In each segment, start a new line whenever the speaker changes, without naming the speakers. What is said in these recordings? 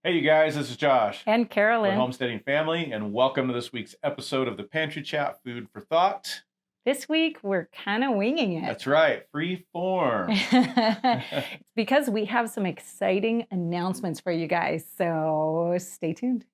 Hey, you guys, this is Josh.
And
We're
Carolyn.
Homesteading family, and welcome to this week's episode of the Pantry Chat Food for Thought.
This week, we're kind of winging it.
That's right, free form.
It's because we have some exciting announcements for you guys, so stay tuned.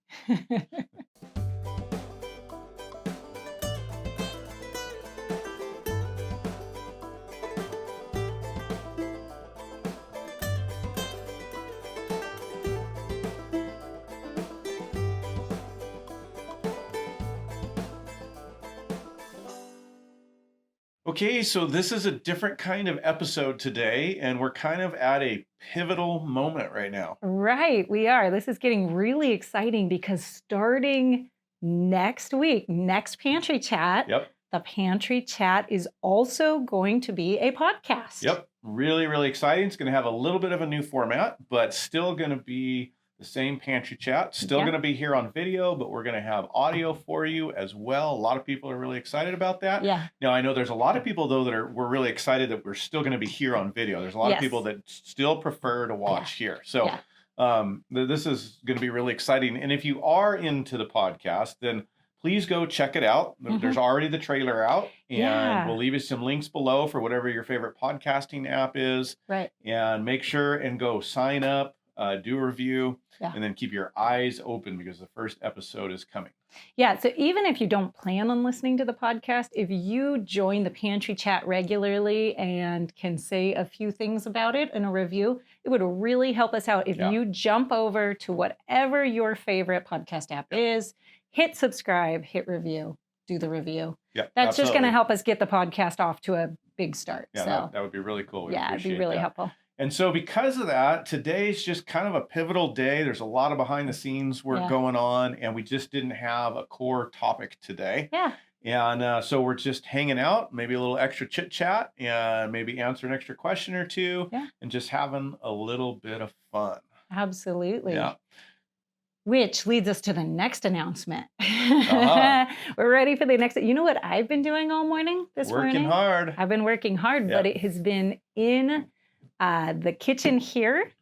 Okay, so this is a different kind of episode today, and we're kind of at a pivotal moment right now.
Right, we are. This is getting really exciting because starting next week, next Pantry Chat, the Pantry Chat is also going to be a podcast.
Yep, really, really exciting. It's going to have a little bit of a new format, but still going to be the same Pantry Chat. Still going to be here on video, but we're going to have audio for you as well. A lot of people are really excited about that.
Yeah.
Now, I know there's a lot of people, though, we're really excited that we're still going to be here on video. There's a lot of people that still prefer to watch here. So this is going to be really exciting. And if you are into the podcast, then please go check it out. There's already the trailer out, and we'll leave you some links below for whatever your favorite podcasting app is.
Right.
And make sure and go sign up, do a review, and then keep your eyes open because the first episode is coming.
Yeah, so even if you don't plan on listening to the podcast, if you join the Pantry Chat regularly and can say a few things about it in a review, it would really help us out if you jump over to whatever your favorite podcast app is, hit subscribe, hit review, do the review.
Yeah,
that's just going to help us get the podcast off to a big start.
Yeah,
so
that would be really cool.
It'd be really helpful.
And so because of that, today's just kind of a pivotal day. There's a lot of behind the scenes work going on, and we just didn't have a core topic today.
Yeah.
And so we're just hanging out, maybe a little extra chit chat, and maybe answer an extra question or two, and just having a little bit of fun.
Absolutely.
Yeah.
Which leads us to the next announcement. We're ready for the next. You know what I've been doing all morning this morning?
Working hard.
I've been working hard, but it has been in the kitchen here,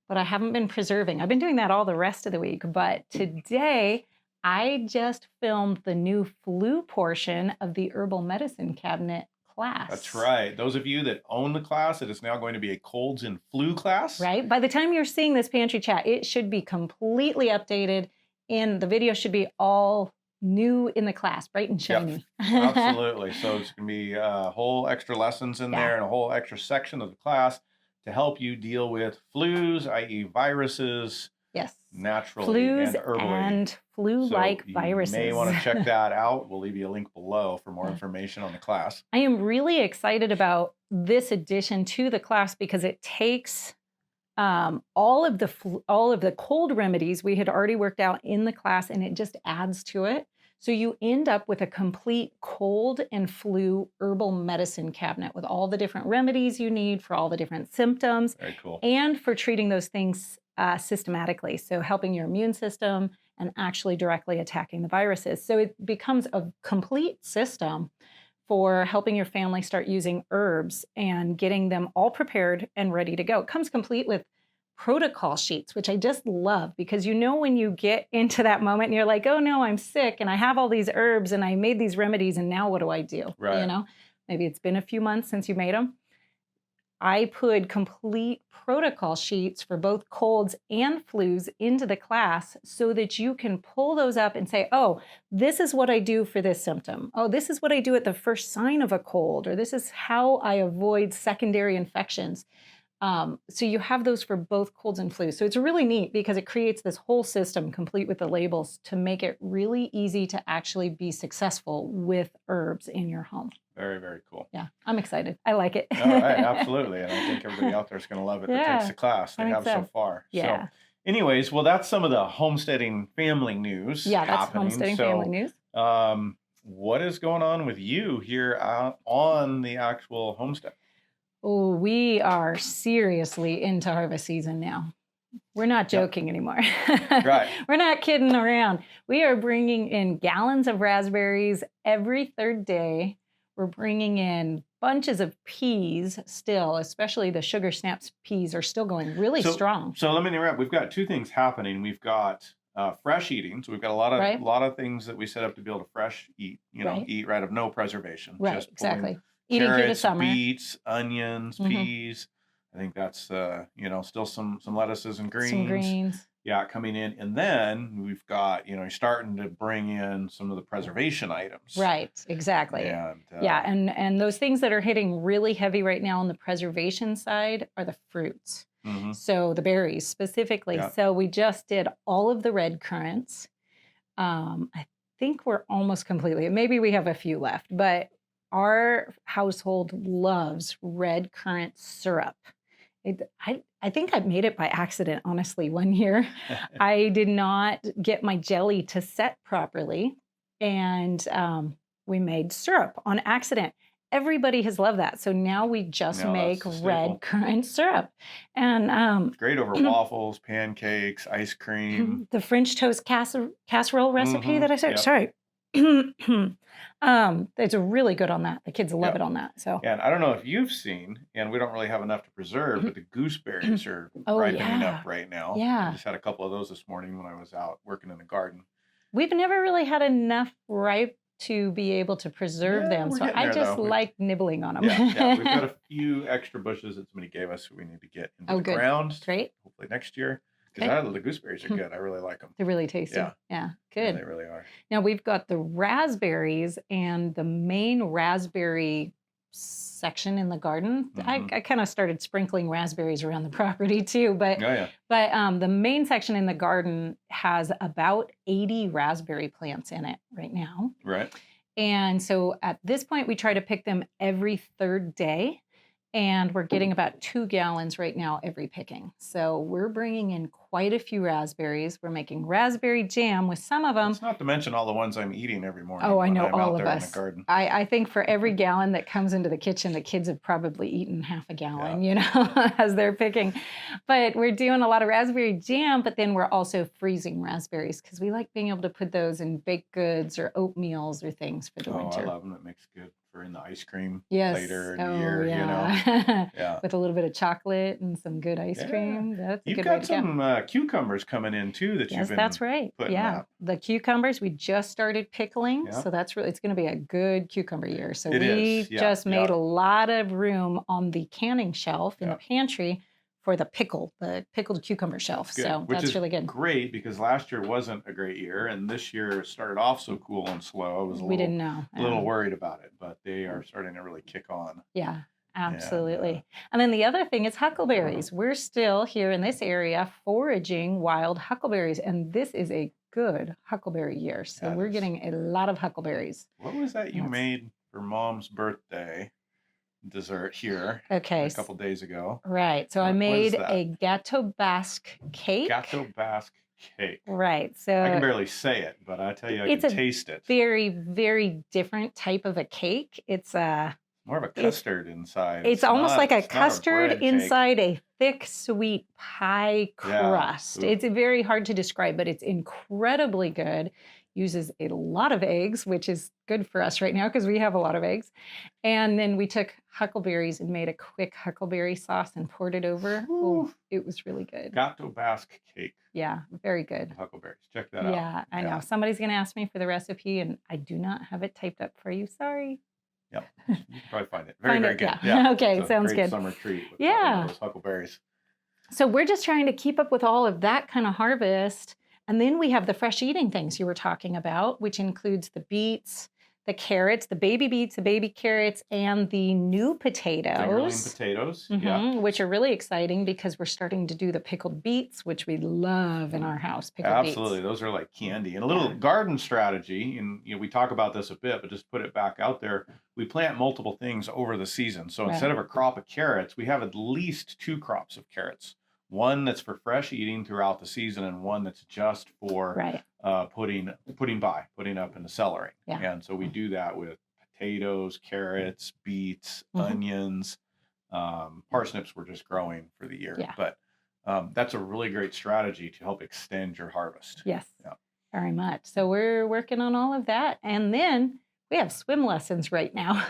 but I haven't been preserving. I've been doing that all the rest of the week, but today I just filmed the new flu portion of the herbal medicine cabinet class.
That's right. Those of you that own the class, it is now going to be a colds and flu class.
Right. By the time you're seeing this Pantry Chat, it should be completely updated, and the video should be all new in the class, bright and shiny.
Yep. Absolutely. So it's going to be a whole extra lessons in there and a whole extra section of the class to help you deal with flus, i.e. viruses, naturally
flus
and herbally.
And flu-like viruses.
You may want to check that out. We'll leave you a link below for more information on the class.
I am really excited about this addition to the class because it takes all of the cold remedies we had already worked out in the class, and it just adds to it. So you end up with a complete cold and flu herbal medicine cabinet with all the different remedies you need for all the different symptoms.
Very cool.
And for treating those things systematically. So helping your immune system and actually directly attacking the viruses. So it becomes a complete system for helping your family start using herbs and getting them all prepared and ready to go. It comes complete with protocol sheets, which I just love because when you get into that moment and you're like, oh no, I'm sick and I have all these herbs and I made these remedies and now what do I do?
Right.
Maybe it's been a few months since you made them. I put complete protocol sheets for both colds and flus into the class so that you can pull those up and say, oh, this is what I do for this symptom. Oh, this is what I do at the first sign of a cold, or this is how I avoid secondary infections. So you have those for both colds and flus. So it's really neat because it creates this whole system complete with the labels to make it really easy to actually be successful with herbs in your home.
Very, very cool.
Yeah, I'm excited. I like it.
All right, absolutely. And I think everybody out there is going to love it that takes the class. They have so far.
Yeah.
So anyways, well, that's some of the homesteading family news.
Yeah, that's homesteading family news.
What is going on with you here on the actual homestead?
Oh, we are seriously into harvest season now. We're not joking anymore.
Right.
We're not kidding around. We are bringing in gallons of raspberries every third day. We're bringing in bunches of peas still, especially the sugar snaps peas are still going really strong.
So let me interrupt. We've got two things happening. We've got fresh eating. So we've got a lot of things that we set up to be able to fresh eat, eat right of no preservation.
Right,
just
exactly.
Eating
through the summer.
Beets, onions, peas. I think that's still some lettuces and greens.
Some greens.
Yeah, coming in. And then we've got, you're starting to bring in some of the preservation items.
Right, exactly. And those things that are hitting really heavy right now on the preservation side are the fruits. So the berries specifically. Yeah. So we just did all of the red currants. I think we're almost completely, maybe we have a few left, but our household loves red currant syrup. I think I made it by accident, honestly, one year. I did not get my jelly to set properly, and we made syrup on accident. Everybody has loved that. So now we just make red currant syrup. And
great over waffles, pancakes, ice cream.
The French toast casserole recipe that I said. Yep. Sorry. It's really good on that. The kids love it on that. So,
and I don't know if you've seen, and we don't really have enough to preserve, but the gooseberries are ripening up right now.
Yeah,
I just had a couple of those this morning when I was out working in the garden.
We've never really had enough ripe to be able to preserve them, so I just like nibbling on them.
Yeah, we've got a few extra bushes that somebody gave us we need to get into the ground.
Great.
Hopefully next year. Because the gooseberries are good. I really like them.
They're really tasty. Yeah, good.
Yeah, they really are.
Now we've got the raspberries, and the main raspberry section in the garden. I kind of started sprinkling raspberries around the property too, but the main section in the garden has about 80 raspberry plants in it right now.
Right.
And so at this point, we try to pick them every third day. And we're getting about 2 gallons right now every picking. So we're bringing in quite a few raspberries. We're making raspberry jam with some of them.
It's not to mention all the ones I'm eating every morning.
Oh, I know, all of us.
In the garden.
I think for every gallon that comes into the kitchen, the kids have probably eaten half a gallon, as they're picking. But we're doing a lot of raspberry jam, but then we're also freezing raspberries because we like being able to put those in baked goods or oatmeals or things for the winter.
I love them. It makes good for in the ice cream later in the year,
with a little bit of chocolate and some good ice cream. That's a good way to go.
You've got some cucumbers coming in too that you've been
that's right.
Putting up.
The cucumbers we just started pickling, so that's really, it's going to be a good cucucber year. So we just made a lot of room on the canning shelf in the pantry for the pickled cucumber shelf. So that's really good.
Great, because last year wasn't a great year, and this year started off so cool and slow. I was a little worried about it, but they are starting to really kick on.
Yeah, absolutely. And then the other thing is huckleberries. We're still here in this area foraging wild huckleberries, and this is a good huckleberry year. So we're getting a lot of huckleberries.
What was that you made for Mom's birthday? Dessert here a couple days ago.
Right. So I made a gâteau basque cake.
Gâteau basque cake.
Right. So
I can barely say it, but I tell you, I can taste it.
Very, very different type of a cake. It's
more of a custard inside.
It's almost like a custard inside a thick, sweet pie crust. It's very hard to describe, but it's incredibly good. Uses a lot of eggs, which is good for us right now because we have a lot of eggs. And then we took huckleberries and made a quick huckleberry sauce and poured it over. Oh, it was really good.
Gâteau basque cake.
Yeah, very good.
Huckleberries. Check that out.
Yeah, I know. Somebody's going to ask me for the recipe, and I do not have it typed up for you. Sorry.
Yep. You can probably find it. Very good.
Yeah. Okay, sounds good.
Summer treat with those huckleberries.
So we're just trying to keep up with all of that kind of harvest. And then we have the fresh eating things you were talking about, which includes the beets, the carrots, the baby beets, the baby carrots, and the new potatoes.
Fingerling potatoes,
which are really exciting because we're starting to do the pickled beets, which we love in our house. Pickled beets.
Those are like candy. And a little garden strategy, and we talk about this a bit, but just put it back out there. We plant multiple things over the season. So instead of a crop of carrots, we have at least 2 crops of carrots. One that's for fresh eating throughout the season, and one that's just for putting up in the celery. Yeah. And so we do that with potatoes, carrots, beets, onions, parsnips we're just growing for the year. Yeah. But that's a really great strategy to help extend your harvest.
Yes, very much. So we're working on all of that. And then we have swim lessons right now.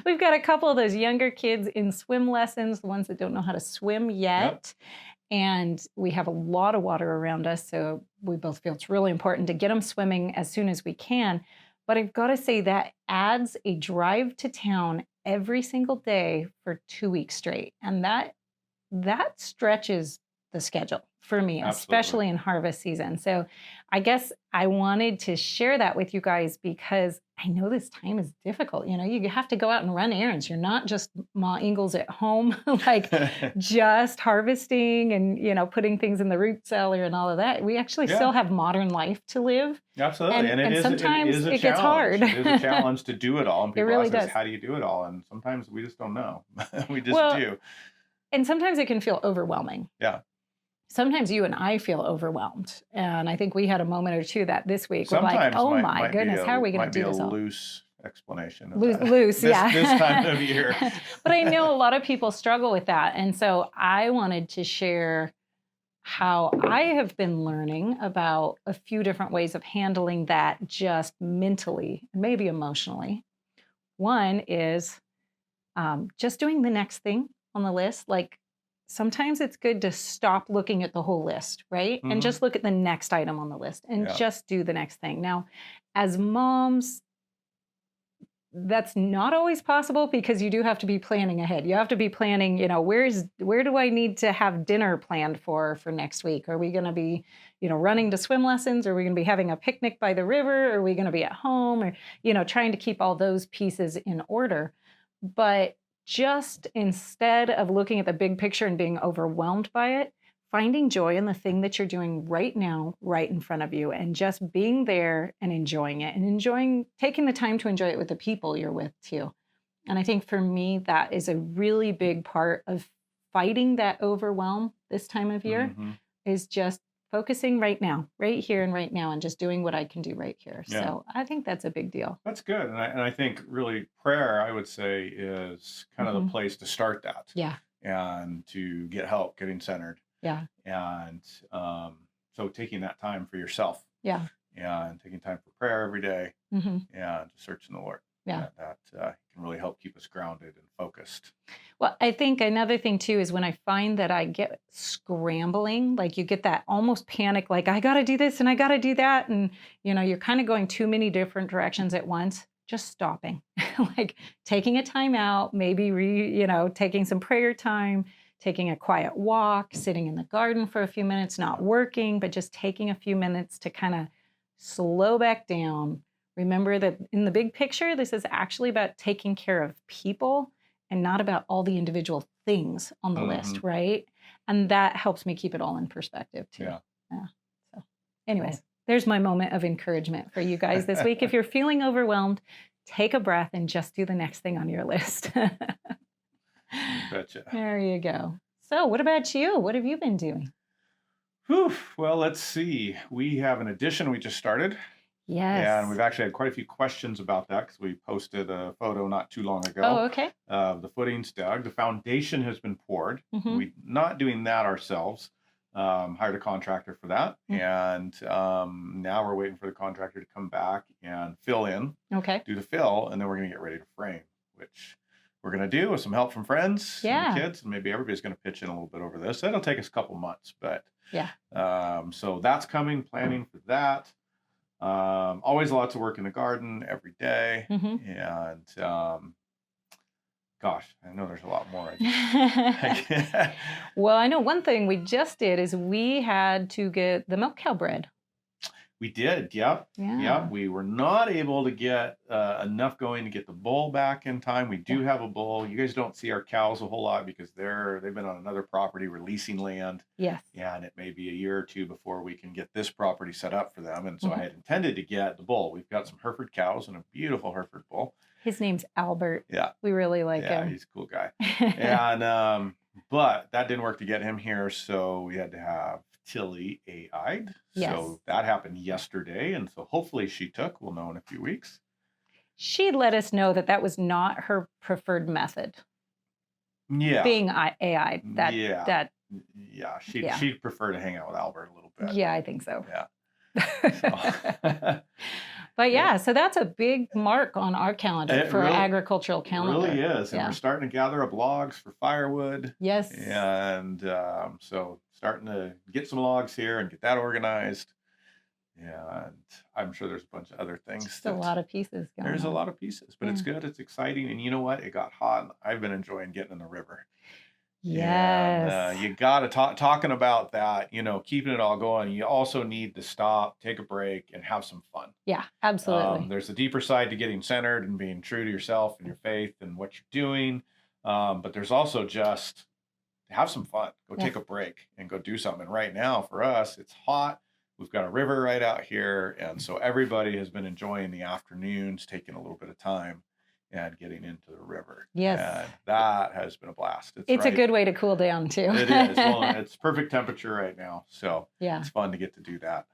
We've got a couple of those younger kids in swim lessons, the ones that don't know how to swim yet. Yep. And we have a lot of water around us, so we both feel it's really important to get them swimming as soon as we can. But I've got to say that adds a drive to town every single day for 2 weeks straight. And that stretches the schedule for me,
Absolutely.
Especially in harvest season. So I guess I wanted to share that with you guys because I know this time is difficult. You know, you have to go out and run errands. You're not just Ma Ingalls at home, like just harvesting and, you know, putting things in the root cellar and all of that. We actually still have modern life to live.
Absolutely.
And sometimes it gets hard.
It is a challenge to do it all. And people
really
ask us,
does.
how do you do it all? And sometimes we just don't know. We just do.
And sometimes it can feel overwhelming.
Yeah.
Sometimes you and I feel overwhelmed. And I think we had a moment or two that this week.
Sometimes
we're like, oh my goodness, how are we going to do this all?
Might be a loose explanation.
Loose, yeah.
This time of year.
But I know a lot of people struggle with that. And so I wanted to share how I have been learning about a few different ways of handling that just mentally and maybe emotionally. One is just doing the next thing on the list. Like sometimes it's good to stop looking at the whole list, right? Mm-hmm. And just look at the next item on the list and just do the next thing. Now, as moms, that's not always possible because you do have to be planning ahead. You have to be planning, you know, where do I need to have dinner planned for next week? Are we going to be, you know, running to swim lessons? Are we going to be having a picnic by the river? Are we going to be at home? Or, you know, trying to keep all those pieces in order. But just instead of looking at the big picture and being overwhelmed by it, finding joy in the thing that you're doing right now, right in front of you, and just being there and enjoying it and taking the time to enjoy it with the people you're with too. And I think for me, that is a really big part of fighting that overwhelm this time of year is just focusing right now, right here and right now, and just doing what I can do right here. Yeah. So I think that's a big deal.
That's good. And I think really prayer, I would say, is kind of the place to start that.
Yeah.
And to get help, getting centered.
Yeah.
And so taking that time for yourself.
Yeah.
And taking time for prayer every day and searching the Lord.
Yeah.
That can really help keep us grounded and focused.
Well, I think another thing too is when I find that I get scrambling, like you get that almost panic, like I got to do this and I got to do that. And, you know, you're kind of going too many different directions at once, just stopping, like taking a time out, maybe, taking some prayer time, taking a quiet walk, sitting in the garden for a few minutes, not working, but just taking a few minutes to kind of slow back down. Remember that in the big picture, this is actually about taking care of people and not about all the individual things on the list, right? And that helps me keep it all in perspective too. Yeah. So anyways, there's my moment of encouragement for you guys this week. If you're feeling overwhelmed, take a breath and just do the next thing on your list.
Betcha.
There you go. So what about you? What have you been doing?
Whew. Well, let's see. We have an edition we just started.
Yes.
And we've actually had quite a few questions about that because we posted a photo not too long ago.
Oh, okay.
Of the footings dug. The foundation has been poured. We're not doing that ourselves. Hired a contractor for that. And now we're waiting for the contractor to come back and fill in.
Okay.
Do the fill, and then we're going to get ready to frame, which we're going to do with some help from friends and the kids. And maybe everybody's going to pitch in a little bit over this. That'll take us a couple months. But so that's coming, planning for that. Always lots of work in the garden every day. And gosh, I know there's a lot more.
Well, I know one thing we just did is we had to get the milk cow bred.
We did, yep. We were not able to get enough going to get the bull back in time. We do have a bull. You guys don't see our cows a whole lot because they've been on another property releasing land.
Yes.
And it may be a year or two before we can get this property set up for them. And so I had intended to get the bull. We've got some Hereford cows and a beautiful Hereford bull.
His name's Albert.
Yeah.
We really like him.
Yeah, he's a cool guy. And but that didn't work to get him here, so we had to have Tilly AI'd.
Yes.
So that happened yesterday, and so hopefully she took. We'll know in a few weeks.
She let us know that was not her preferred method.
Yeah.
Being AI'd.
She'd prefer to hang out with Albert a little bit.
Yeah, I think so.
Yeah. So.
But yeah, so that's a big mark on our calendar for
really,
our agricultural calendar.
It really is. And we're starting to gather up logs for firewood.
Yes.
And so starting to get some logs here and get that organized. And I'm sure there's a bunch of other things.
Just a lot of pieces going
There's
on.
a lot of pieces, but it's good. It's exciting. And you know what? It got hot. And I've been enjoying getting in the river.
Yes.
And you got to talking about that, keeping it all going. You also need to stop, take a break, and have some fun.
Yeah, absolutely.
There's a deeper side to getting centered and being true to yourself and your faith and what you're doing. But there's also just have some fun. Go take a break and go do something. And right now for us, it's hot. We've got a river right out here. And so everybody has been enjoying the afternoons, taking a little bit of time and getting into the river.
Yes.
And that has been a blast.
It's a good way to cool down too.
It is. Well, it's perfect temperature right now. So
it's
fun to get to do that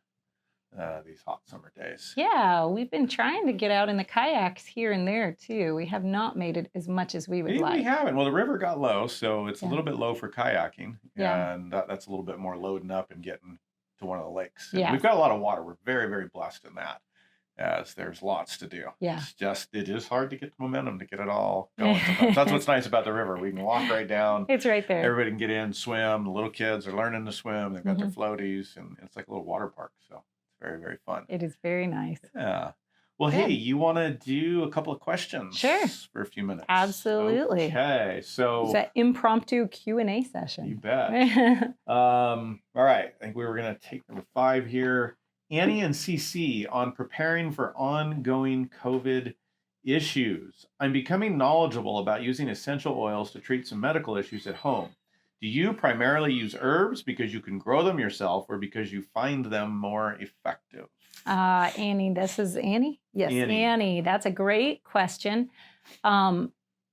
these hot summer days.
Yeah, we've been trying to get out in the kayaks here and there too. We have not made it as much as we would like.
We haven't. Well, the river got low, so it's a little bit low for kayaking. And that's a little bit more loading up and getting to one of the lakes. And we've got a lot of water. We're very, very blessed in that, as there's lots to do.
Yeah.
It is hard to get the momentum to get it all going. That's what's nice about the river. We can walk right down.
It's right there.
Everybody can get in, swim. The little kids are learning to swim. They've got their floaties, and it's like a little water park. So it's very, very fun.
It is very nice.
Yeah. Well, hey, you want to do a couple of questions?
Sure.
For a few minutes.
Absolutely.
Okay. So
it's an impromptu Q&A session.
You bet. All right. I think we were going to take number 5 here. Annie and CC on preparing for ongoing COVID issues. I'm becoming knowledgeable about using essential oils to treat some medical issues at home. Do you primarily use herbs because you can grow them yourself or because you find them more effective?
Annie, this is Annie? Yes, Annie. That's a great question.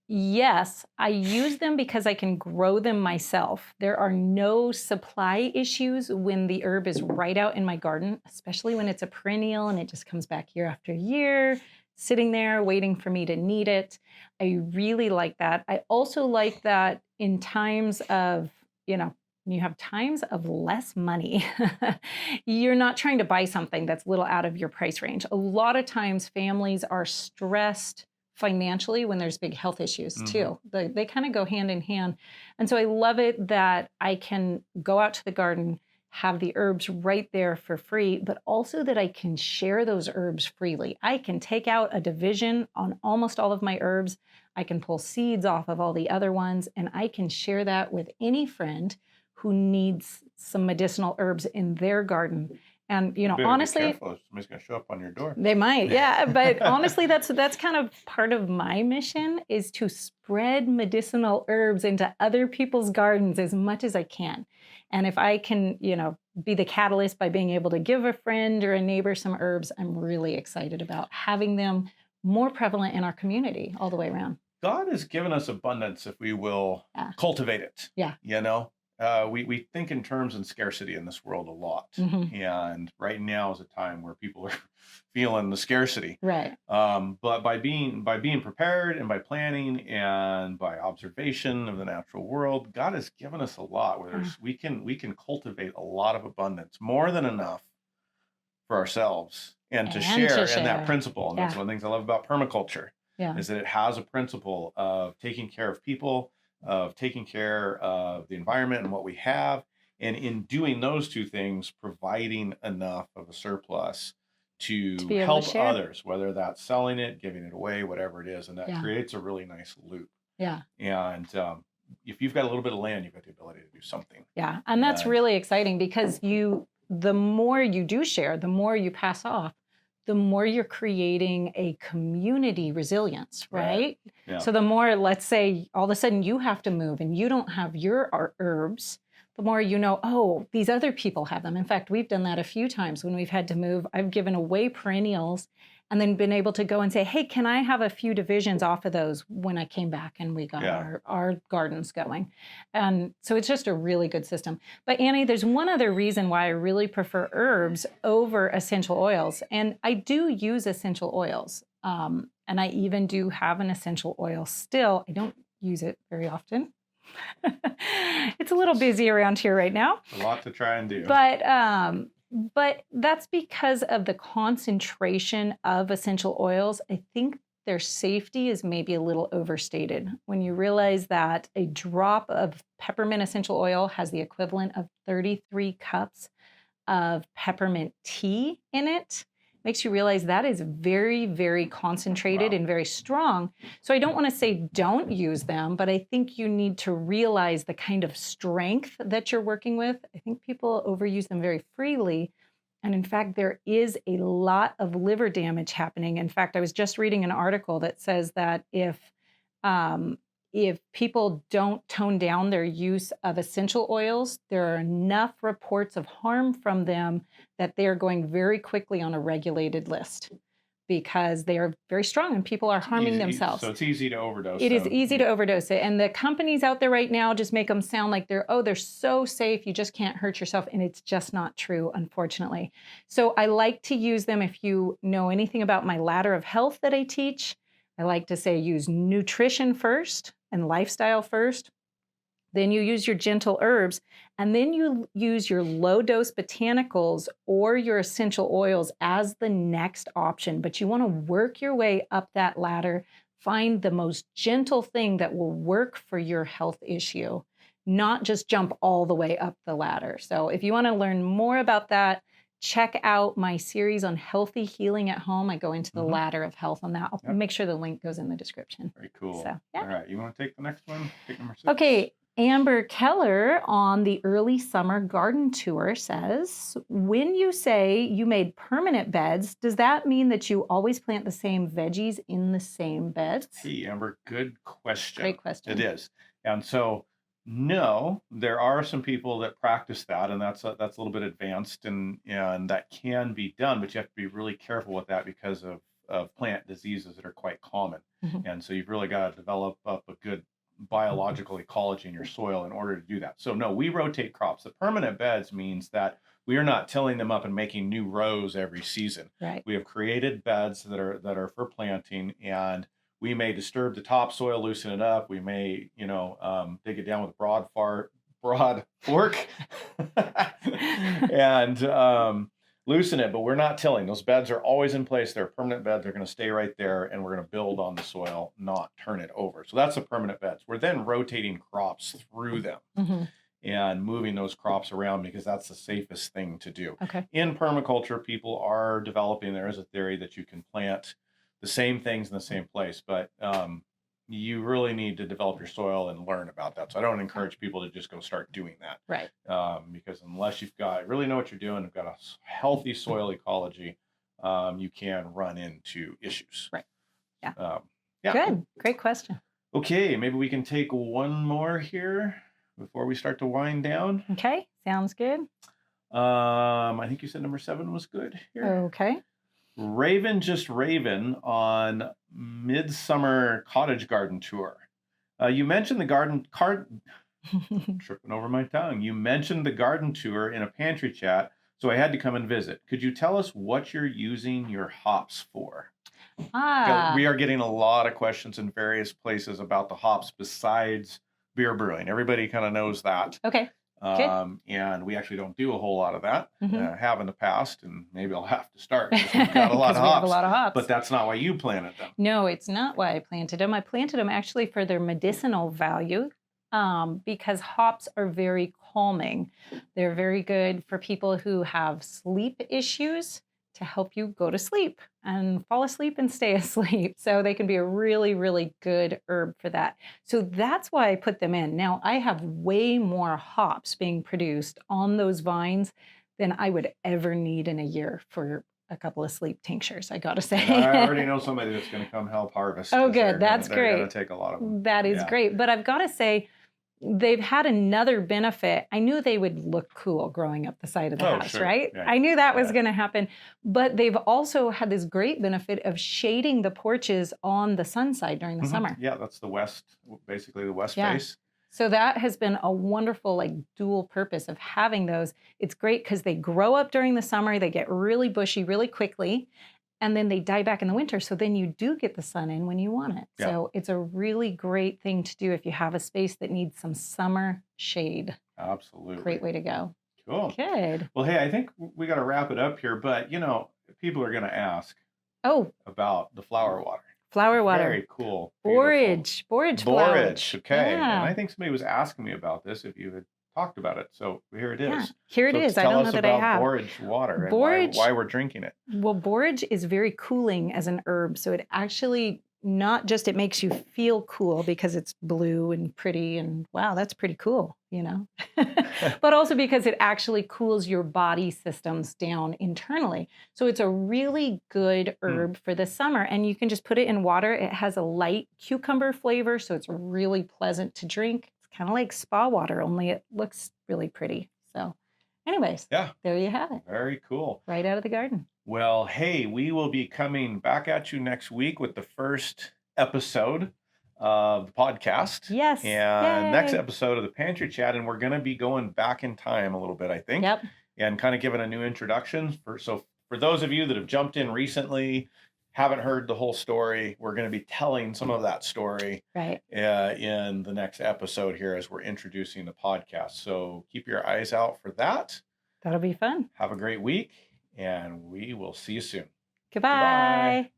Yes, I use them because I can grow them myself. There are no supply issues when the herb is right out in my garden, especially when it's a perennial and it just comes back year after year, sitting there waiting for me to need it. I really like that. I also like that in times of, you have times of less money. You're not trying to buy something that's a little out of your price range. A lot of times families are stressed financially when there's big health issues too. They kind of go hand in hand. And so I love it that I can go out to the garden, have the herbs right there for free, but also that I can share those herbs freely. I can take out a division on almost all of my herbs. I can pull seeds off of all the other ones, and I can share that with any friend who needs some medicinal herbs in their garden. And honestly,
somebody's going to show up on your door.
They might, yeah. But honestly, that's kind of part of my mission, is to spread medicinal herbs into other people's gardens as much as I can. And if I can, be the catalyst by being able to give a friend or a neighbor some herbs, I'm really excited about having them more prevalent in our community all the way around.
God has given us abundance if we will cultivate it.
Yeah.
We think in terms of scarcity in this world a lot. And right now is a time where people are feeling the scarcity.
Right.
But by being prepared and by planning and by observation of the natural world, God has given us a lot where we can cultivate a lot of abundance, more than enough for ourselves and to share in that principle. And that's one of the things I love about permaculture. Is that it has a principle of taking care of people, of taking care of the environment and what we have, and in doing those two things, providing enough of a surplus to help others, whether that's selling it, giving it away, whatever it is, and that creates a really nice loop.
Yeah.
And if you've got a little bit of land, you've got the ability to do something.
Yeah, and that's really exciting because the more you do share, the more you pass off, the more you're creating a community resilience, right? Yeah. So the more, let's say, all of a sudden you have to move and you don't have your herbs, the more these other people have them. In fact, we've done that a few times when we've had to move. I've given away perennials and then been able to go and say, hey, can I have a few divisions off of those when I came back and we got our gardens going? And so it's just a really good system. But Annie, there's one other reason why I really prefer herbs over essential oils. And I do use essential oils. And I even do have an essential oil still. I don't use it very often. It's a little busy around here right now.
A lot to try and do.
But But that's because of the concentration of essential oils. I think their safety is maybe a little overstated when you realize that a drop of peppermint essential oil has the equivalent of 33 cups of peppermint tea in it. Makes you realize that is very, very concentrated
Wow.
and very strong. So I don't want to say don't use them, but I think you need to realize the kind of strength that you're working with. I think people overuse them very freely. And in fact, there is a lot of liver damage happening. In fact, I was just reading an article that says that if people don't tone down their use of essential oils, there are enough reports of harm from them that they are going very quickly on a regulated list because they are very strong and people are harming themselves.
So it's easy to overdose.
It is easy to overdose it. And the companies out there right now just make them sound like they're so safe, you just can't hurt yourself. And it's just not true, unfortunately. So I like to use them. If you know anything about my ladder of health that I teach, I like to say use nutrition first and lifestyle first. Then you use your gentle herbs, and then you use your low dose botanicals or your essential oils as the next option. But you want to work your way up that ladder, find the most gentle thing that will work for your health issue, not just jump all the way up the ladder. So if you want to learn more about that, check out my series on healthy healing at home. I go into the ladder of health on that. I'll make sure the link goes in the description.
Very cool.
So, yeah.
All right. You want to take the next one? Take number 6.
Okay. Amber Keller on the early summer garden tour says, when you say you made permanent beds, does that mean that you always plant the same veggies in the same beds?
Hey, Amber, good question.
Great question.
It is. And so, no, there are some people that practice that, and that's a little bit advanced, and that can be done, but you have to be really careful with that because of plant diseases that are quite common. And so you've really got to develop up a good biological ecology in your soil in order to do that. So no, we rotate crops. The permanent beds means that we are not tilling them up and making new rows every season.
Right.
We have created beds that are for planting, and we may disturb the topsoil, loosen it up. We may, dig it down with a broad fork and loosen it, but we're not tilling. Those beds are always in place. They're permanent beds. They're going to stay right there, and we're going to build on the soil, not turn it over. So that's the permanent beds. We're then rotating crops through them and moving those crops around because that's the safest thing to do.
Okay.
In permaculture, people are developing, there is a theory that you can plant the same things in the same place, but you really need to develop your soil and learn about that. So I don't encourage people to just go start doing that.
Right.
Because unless you've really know what you're doing, you've got a healthy soil ecology, you can run into issues.
Right. Yeah.
Yeah.
Good. Great question.
Okay. Maybe we can take one more here before we start to wind down.
Okay. Sounds good.
I think you said number 7 was good here.
Okay.
Raven on Midsummer Cottage Garden Tour. You mentioned the tripping over my tongue. You mentioned the garden tour in a pantry chat, so I had to come and visit. Could you tell us what you're using your hops for? We are getting a lot of questions in various places about the hops besides beer brewing. Everybody kind of knows that.
Okay.
And we actually don't do a whole lot of that. Have in the past, and maybe I'll have to start because we've got a lot of hops.
We have a lot of hops.
But that's not why you planted them.
No, it's not why I planted them. I planted them actually for their medicinal value because hops are very calming. They're very good for people who have sleep issues to help you go to sleep and fall asleep and stay asleep. So they can be a really, really good herb for that. So that's why I put them in. Now I have way more hops being produced on those vines than I would ever need in a year for a couple of sleep tinctures, I got to say.
And I already know somebody that's going to come help harvest.
Oh, good. That's
great. They're going to take a lot of them.
That is great. But I've got to say, they've had another benefit. I knew they would look cool growing up the side of the house,
sure.
right?
Yeah.
I knew that was going to happen. But they've also had this great benefit of shading the porches on the sun side during the summer.
Yeah, that's the west, basically the west face.
So that has been a wonderful dual purpose of having those. It's great because they grow up during the summer. They get really bushy really quickly. And then they die back in the winter. So then you do get the sun in when you want it. Yeah. So it's a really great thing to do if you have a space that needs some summer shade.
Absolutely.
Great way to go.
Cool.
Good.
Well, hey, I think we got to wrap it up here, but people are going to ask about the flower water.
Flower water.
Very cool.
Borage. Borage flowers.
Okay.
Yeah.
And I think somebody was asking me about this if you had talked about it. So here it is.
Yeah, here it is. I don't know that I have.
Borage water
Borage,
and why we're drinking it.
Well, borage is very cooling as an herb. So it actually not just it makes you feel cool because it's blue and pretty and wow, that's pretty cool, but also because it actually cools your body systems down internally. So it's a really good herb for the summer, and you can just put it in water. It has a light cucumber flavor, so it's really pleasant to drink. It's kind of like spa water, only it looks really pretty. So anyways, there you have it.
Very cool.
Right out of the garden.
Well, hey, we will be coming back at you next week with the first episode of the podcast.
Yes.
And next episode of the Pantry Chat. And we're going to be going back in time a little bit, I think.
Yep.
And kind of giving a new introduction. So for those of you that have jumped in recently, haven't heard the whole story, we're going to be telling some of that story in the next episode here as we're introducing the podcast. So keep your eyes out for that.
That'll be fun.
Have a great week. And we will see you soon.
Goodbye.